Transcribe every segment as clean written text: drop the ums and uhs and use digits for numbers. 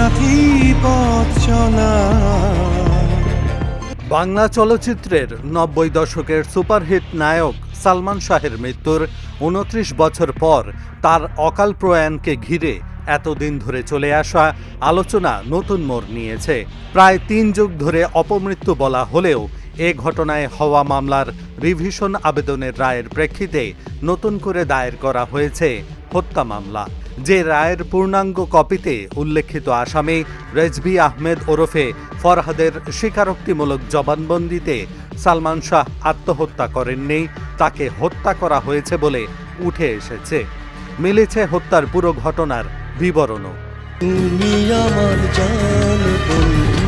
সাথী পথ চলা। বাংলা চলচ্চিত্রের ৯০ দশকের সুপারহিট নায়ক সালমান শাহের মৃত্যুর ২৯ বছর পর তার অকাল প্রয়াণকে ঘিরে এতদিন ধরে চলে আসা আলোচনা নতুন মোড় নিয়েছে। প্রায় ৩ যুগ ধরে অপমৃত্যু বলা হলেও এ ঘটনায় হওয়া মামলার রিভিশন আবেদনের রায়ের প্রেক্ষিতে নতুন করে দায়ের করা হয়েছে হত্যা মামলা। যে রায়ের পূর্ণাঙ্গ কপিতে উল্লেখিত আসামি রেজভী আহমেদ ওরফে ফরহাদের স্বীকারোক্তিমূলক জবানবন্দিতে সালমান শাহ আত্মহত্যা করেননি, তাকে হত্যা করা হয়েছে বলে উঠে এসেছে। মিলেছে হত্যার পুরো ঘটনার বিবরণও। তুমি আমার জান বন্ধু,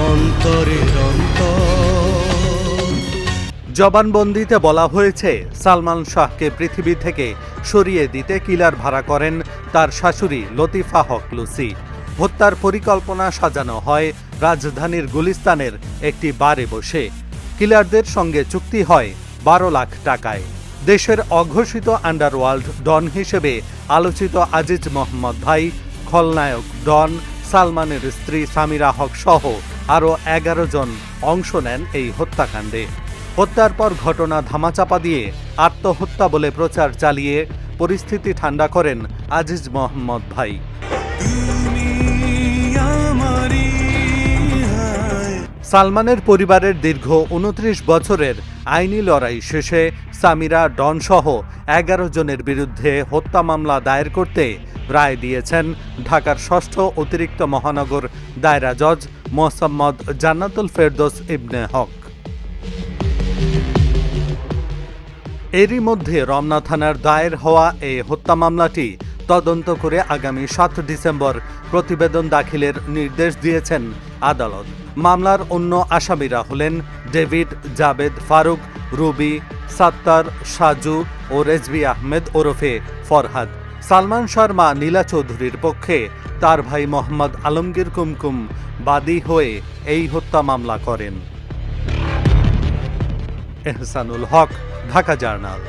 অন্তরের অন্তর। জবানবন্দিতে বলা হয়েছে সালমান শাহকে পৃথিবী থেকে সরিয়ে দিতে কিলার ভাড়া করেন তার শাশুড়ি লতিফা হক লুসি। হত্যার পরিকল্পনা সাজানো হয় রাজধানীর গুলিস্তানের একটি বারে বসে। কিলারদের সঙ্গে চুক্তি হয় ১২ লাখ টাকায়। দেশের অঘোষিত আন্ডারওয়ার্ল্ড ডন হিসেবে আলোচিত আজিজ মোহাম্মদ ভাই, খলনায়ক ডন, সালমানের স্ত্রী সামিরা হক সহ আরও ১১ জন অংশ নেন এই হত্যাকাণ্ডে। হত্যার পর ঘটনা ধামাচাপা দিয়ে আত্মহত্যা বলে প্রচার চালিয়ে পরিস্থিতি ঠান্ডা করেন আজিজ মোহাম্মদ ভাই। সালমানের পরিবারের দীর্ঘ ২৯ বছরের আইনি লড়াই শেষে সামিরা, ডন সহ ১১ জনের বিরুদ্ধে হত্যা মামলা দায়ের করতে রায় দিয়েছেন ঢাকার ৬ষ্ঠ অতিরিক্ত মহানগর দায়রা জজ মোসাম্মদ জান্নাতুল ফেরদৌস ইবনে হক। এরই মধ্যে রমনা থানার দায়ের হওয়া এই হত্যা মামলাটি তদন্ত করে আগামী ৭ ডিসেম্বর প্রতিবেদন দাখিলের নির্দেশ দিয়েছেন আদালত। মামলার অন্য আসামিরা হলেন ডেভিড, জাবেদ, ফারুক, রুবি, সাত্তার, সাজু ও রেজভী আহমেদ ওরফে ফরহাদ। সালমান শাহর মা নীলা চৌধুরীর পক্ষে তার ভাই মোহাম্মদ আলমগীর কুমকুম বাদী হয়ে এই হত্যা মামলা করেন। এহসানুল হক, ঢাকা জার্নাল।